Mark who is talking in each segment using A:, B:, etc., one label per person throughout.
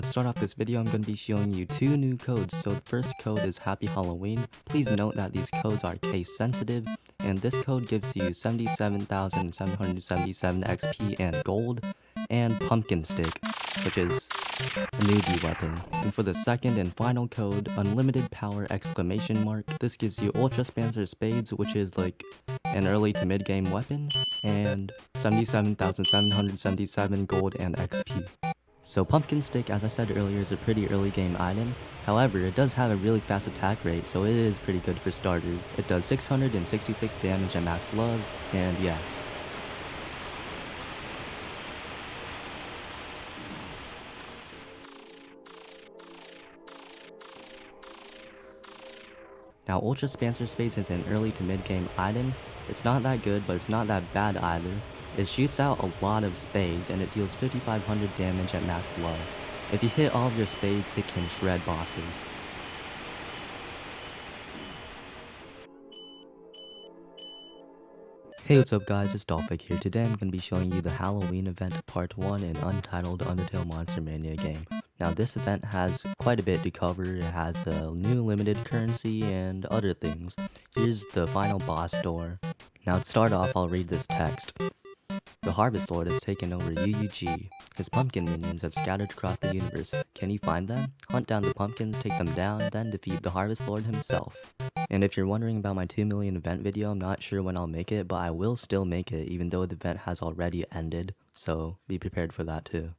A: Now to start off this video, I'm going to be showing you two new codes. So the first code is Happy Halloween. Please note that these codes are case sensitive, and this code gives you 77,777 XP and gold, and Pumpkin Stick, which is a newbie weapon. And for the second and final code, Unlimited Power ! This gives you Ultra Spancer Spades, which is like an early to mid game weapon, and 77,777 gold and XP. So Pumpkin Stick, as I said earlier, is a pretty early game item. However, it does have a really fast attack rate, so it is pretty good for starters. It does 666 damage at max love, and yeah. Now Ultra Spancer Spades is an early to mid game item. It's not that good, but it's not that bad either. It shoots out a lot of spades and it deals 5500 damage at max love. If you hit all of your spades, it can shred bosses. Hey, what's up guys, it's Dolphic here. Today I'm going to be showing you the Halloween event part 1 in Untitled Undertale Monster Mania game. Now this event has quite a bit to cover. It has a new limited currency and other things. Here's the final boss door. Now to start off, I'll read this text. The Harvest Lord has taken over UUG. His pumpkin minions have scattered across the universe. Can you find them? Hunt down the pumpkins, take them down, then defeat the Harvest Lord himself. And if you're wondering about my 2 million event video, I'm not sure when I'll make it, but I will still make it even though the event has already ended, so be prepared for that too.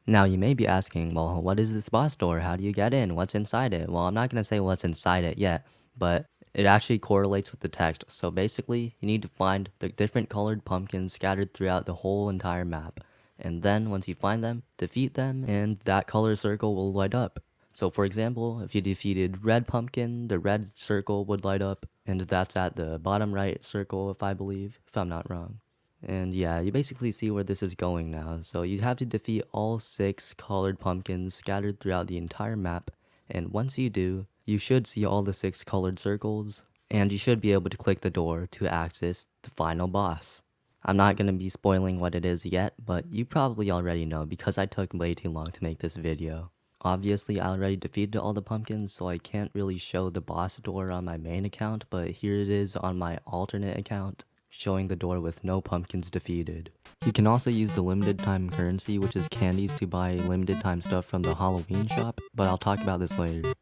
A: Now you may be asking, well, what is this boss door? How do you get in? What's inside it? Well, I'm not going to say what's inside it yet, but it actually correlates with the text. So basically, you need to find the different colored pumpkins scattered throughout the whole entire map. And then once you find them, defeat them, and that color circle will light up. So for example, if you defeated red pumpkin, the red circle would light up, and that's at the bottom right circle if I'm not wrong. And yeah, you basically see where this is going now. So you have to defeat all 6 colored pumpkins scattered throughout the entire map, and once you do, you should see all the 6 colored circles, and you should be able to click the door to access the final boss. I'm not going to be spoiling what it is yet, but you probably already know because I took way too long to make this video. Obviously, I already defeated all the pumpkins, so I can't really show the boss door on my main account, but here it is on my alternate account, showing the door with no pumpkins defeated. You can also use the limited time currency, which is candies to buy limited time stuff from the Halloween shop, but I'll talk about this later.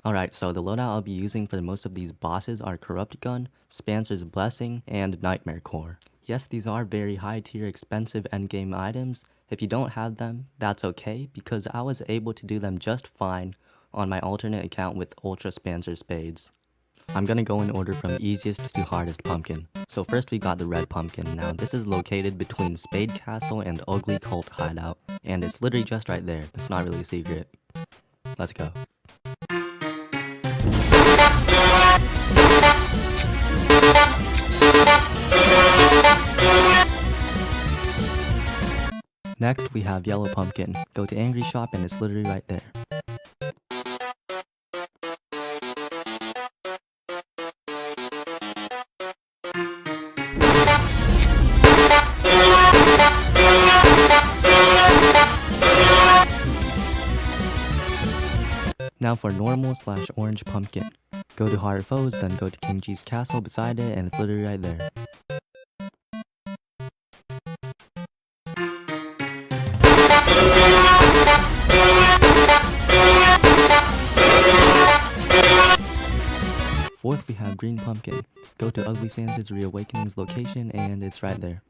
A: Alright, so the loadout I'll be using for most of these bosses are Corrupt Gun, Spancer's Blessing, and Nightmare Core. Yes, these are very high tier expensive endgame items. If you don't have them, that's okay, because I was able to do them just fine on my alternate account with Ultra Spancer Spades. I'm gonna go in order from easiest to hardest pumpkin. So first we got the red pumpkin. Now this is located between Spade Castle and Ugly Cult Hideout, and it's literally just right there. It's not really a secret. Let's go. Next we have yellow pumpkin. Go to Angry Shop and it's literally right there. Now for normal / orange pumpkin. Go to Hard Foes, then go to King G's castle beside it, and it's literally right there. Fourth, we have green pumpkin. Go to Ugly Sans' Reawakening's location, and it's right there.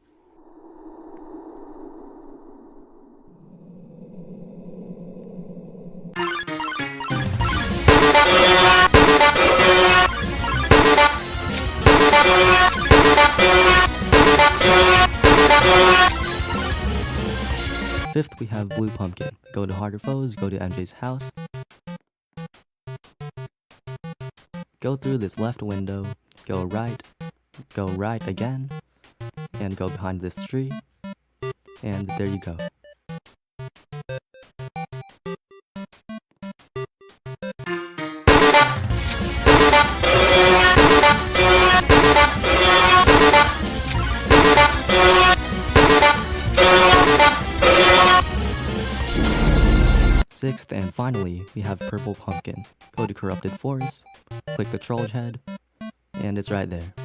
A: Fifth, we have blue pumpkin. Go to Harder Foes, go to MJ's house. Go through this left window, go right again, and go behind this tree, and there you go. 6th and finally, we have Purple Pumpkin. Go to Corrupted Forest, click the Troll Head, and it's right there.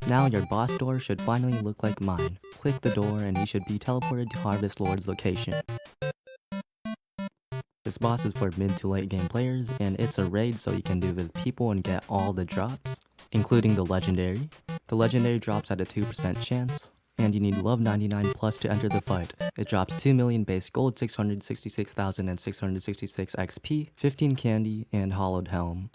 A: Now your boss door should finally look like mine. Click the door and you should be teleported to Harvest Lord's location. This boss is for mid to late game players, and it's a raid so you can do with people and get all the drops, including the legendary. The legendary drops at a 2% chance, and you need love 99 plus to enter the fight. It drops 2 million base gold, 666,666 XP, 15 candy, and Hallowed Healm.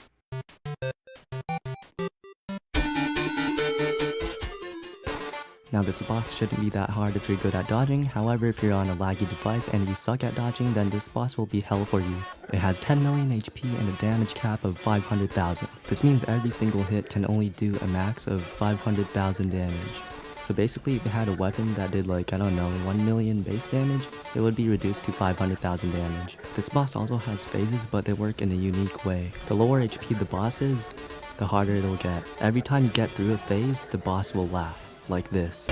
A: Now this boss shouldn't be that hard if you're good at dodging, however if you're on a laggy device and you suck at dodging, then this boss will be hell for you. It has 10 million HP and a damage cap of 500,000. This means every single hit can only do a max of 500,000 damage. So basically if it had a weapon that did like, I don't know, 1 million base damage, it would be reduced to 500,000 damage. This boss also has phases, but they work in a unique way. The lower HP the boss is, the harder it'll get. Every time you get through a phase, the boss will laugh. Like this.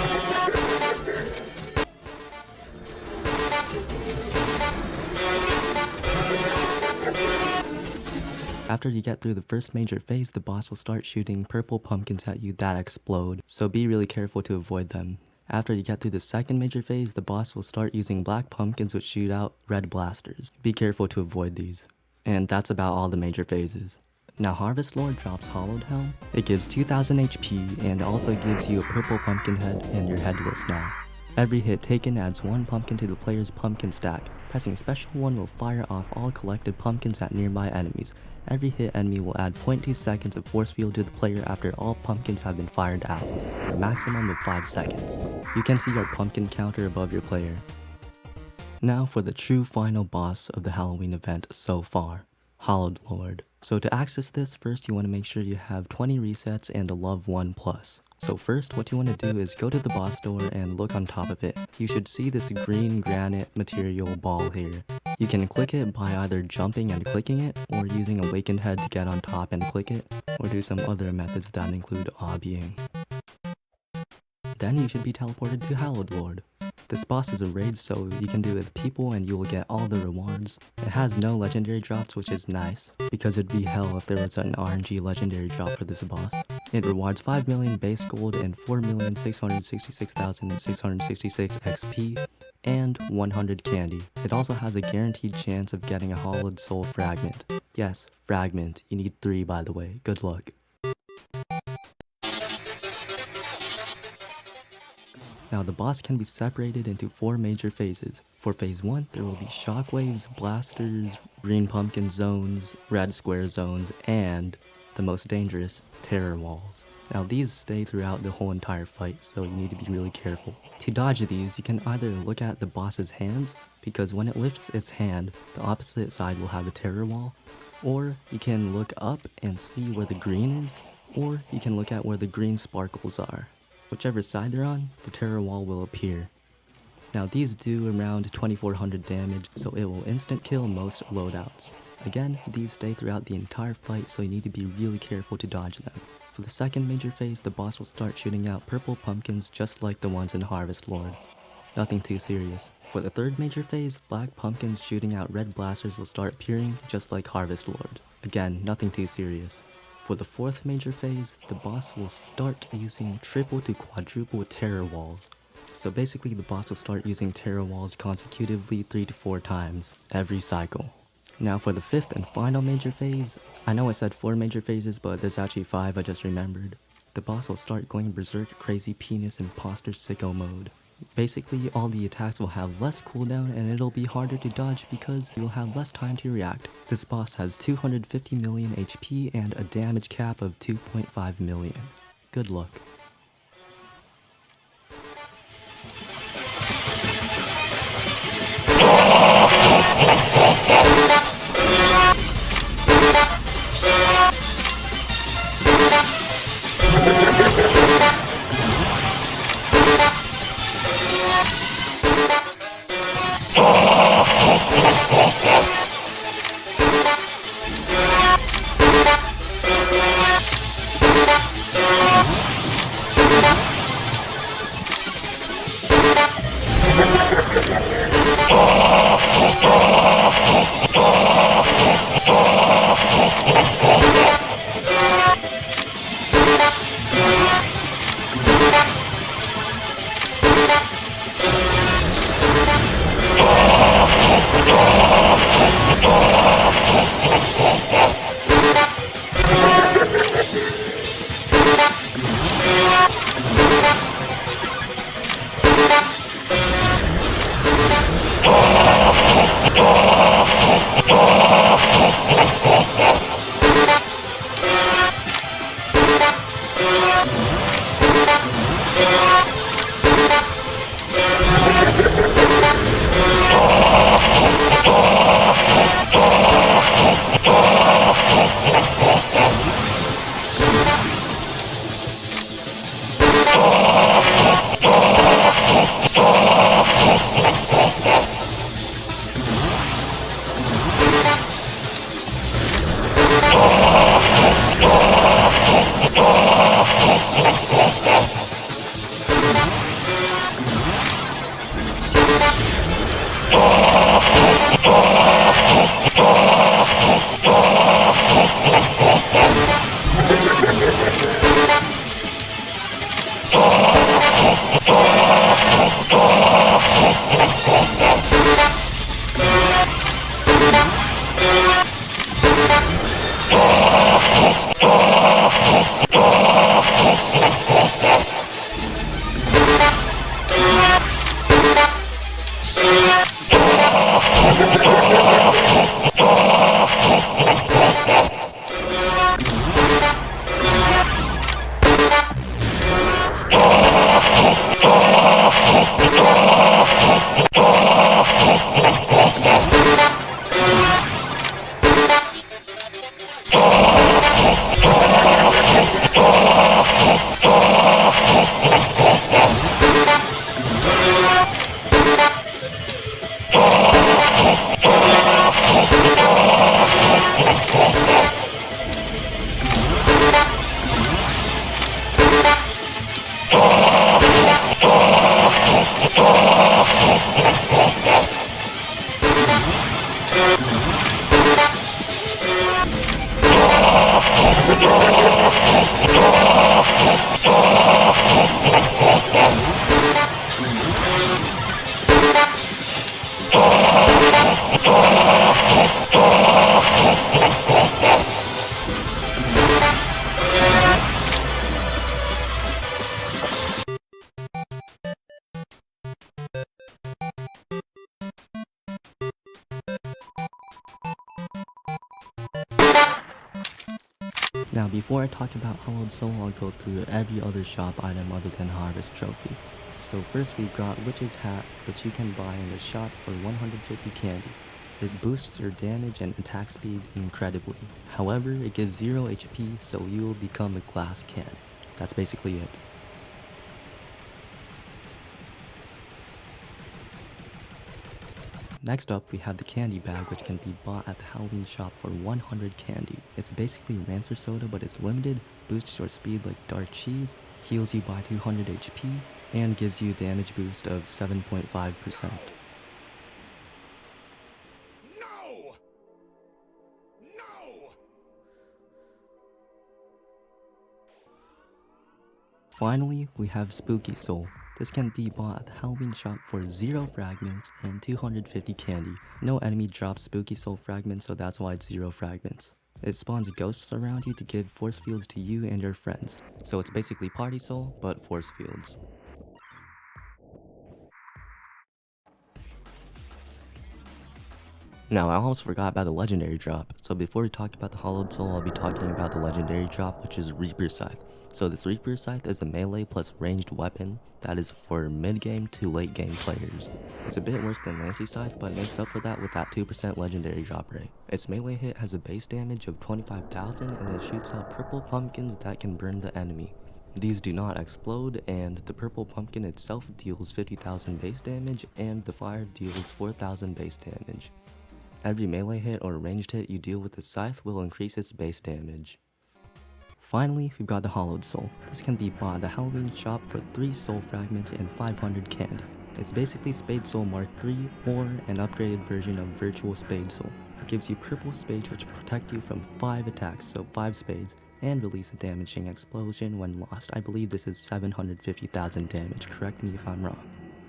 A: After you get through the first major phase, the boss will start shooting purple pumpkins at you that explode, so be really careful to avoid them. After you get through the second major phase, the boss will start using black pumpkins which shoot out red blasters. Be careful to avoid these. And that's about all the major phases. Now Harvest Lord drops Hallowed Healm. It gives 2000 HP and also gives you a purple pumpkin head and you're headless now. Every hit taken adds 1 pumpkin to the player's pumpkin stack. Pressing special 1 will fire off all collected pumpkins at nearby enemies. Every hit enemy will add 0.2 seconds of force field to the player after all pumpkins have been fired out, for a maximum of 5 seconds. You can see your pumpkin counter above your player. Now for the true final boss of the Halloween event so far, Hallowed Lord. So to access this, first you want to make sure you have 20 resets and a love 1+. So first what you want to do is go to the boss door and look on top of it. You should see this green granite material ball here. You can click it by either jumping and clicking it, or using Awakened Head to get on top and click it, or do some other methods that include obbying. Then you should be teleported to Hallowed Lord. This boss is a raid, so you can do it with people and you will get all the rewards. It has no legendary drops, which is nice, because it'd be hell if there was an RNG legendary drop for this boss. It rewards 5 million base gold and 4,666,666 XP, and 100 candy. It also has a guaranteed chance of getting a Hallowed Soul fragment. Yes, fragment. You need 3 by the way. Good luck. Now the boss can be separated into 4 major phases. For phase 1, there will be shockwaves, blasters, green pumpkin zones, red square zones, and the most dangerous, terror walls. Now these stay throughout the whole entire fight, so you need to be really careful. To dodge these, you can either look at the boss's hands, because when it lifts its hand, the opposite side will have a terror wall, or you can look up and see where the green is, or you can look at where the green sparkles are. Whichever side they're on, the terror wall will appear. Now these do around 2400 damage, so it will instant kill most loadouts. Again, these stay throughout the entire fight, so you need to be really careful to dodge them. For the second major phase, the boss will start shooting out purple pumpkins just like the ones in Harvest Lord. Nothing too serious. For the third major phase, black pumpkins shooting out red blasters will start appearing just like Harvest Lord. Again, nothing too serious. For the fourth major phase, the boss will start using triple to quadruple terror walls. So basically the boss will start using terror walls consecutively 3 to 4 times every cycle. Now for the fifth and final major phase, I know I said 4 major phases, but there's actually 5 I just remembered. The boss will start going berserk crazy penis imposter sicko mode. Basically, all the attacks will have less cooldown and it'll be harder to dodge because you'll have less time to react. This boss has 250 million HP and a damage cap of 2.5 million. Good luck. Now before I talk about Hallowed Soul, I'll go through every other shop item other than Harvest Trophy. So first we've got Witch's Hat, which you can buy in the shop for 150 candy. It boosts your damage and attack speed incredibly. However, it gives 0 HP, so you will become a glass cannon. That's basically it. Next up, we have the candy bag, which can be bought at the Halloween shop for 100 candy. It's basically Rancer soda, but it's limited, boosts your speed like dark cheese, heals you by 200 HP, and gives you a damage boost of 7.5%.
B: No! No!
A: Finally, we have Spooky Soul. This can be bought at the Halloween shop for 0 fragments and 250 candy. No enemy drops Spooky Soul fragments, so that's why it's 0 fragments. It spawns ghosts around you to give force fields to you and your friends. So it's basically Party Soul, but force fields. Now, I almost forgot about the legendary drop. So before we talk about the Hallowed Soul, I'll be talking about the legendary drop, which is Reaper Scythe. So this Reaper Scythe is a melee plus ranged weapon that is for mid-game to late-game players. It's a bit worse than Lancy Scythe, but makes up for that with that 2% legendary drop rate. Its melee hit has a base damage of 25,000 and it shoots out purple pumpkins that can burn the enemy. These do not explode, and the purple pumpkin itself deals 50,000 base damage, and the fire deals 4,000 base damage. Every melee hit or ranged hit you deal with the Scythe will increase its base damage. Finally, we've got the Hallowed Soul. This can be bought at the Halloween shop for 3 soul fragments and 500 candy. It's basically Spade Soul Mark III or an upgraded version of Virtual Spade Soul. It gives you purple spades which protect you from 5 attacks, so 5 spades, and release a damaging explosion when lost. I believe this is 750,000 damage, correct me if I'm wrong.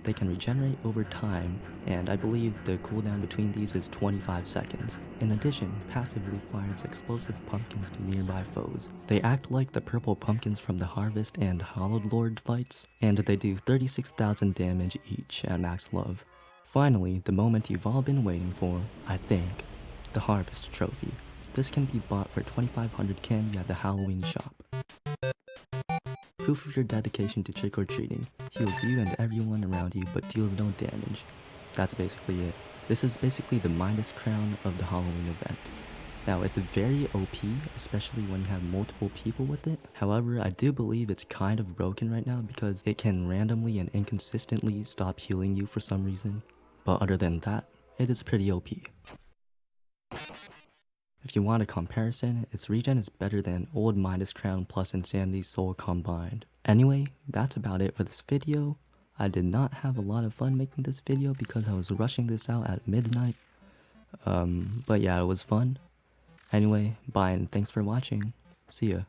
A: They can regenerate over time, and I believe the cooldown between these is 25 seconds. In addition, passively fires explosive pumpkins to nearby foes. They act like the purple pumpkins from the Harvest and Hallowed Lord fights, and they do 36,000 damage each at max love. Finally, the moment you've all been waiting for, I think, the Harvest Trophy. This can be bought for 2,500 candy at the Halloween shop. Proof of your dedication to trick-or-treating. Heals you and everyone around you but deals no damage. That's basically it. This is basically the Midas crown of the Halloween event. Now it's very OP, especially when you have multiple people with it. However, I do believe it's kind of broken right now because it can randomly and inconsistently stop healing you for some reason. But other than that, it is pretty OP. If you want a comparison, its regen is better than old Midas Crown plus Insanity Soul combined. Anyway, that's about it for this video. I did not have a lot of fun making this video because I was rushing this out at midnight. But yeah, it was fun. Anyway, bye and thanks for watching. See ya.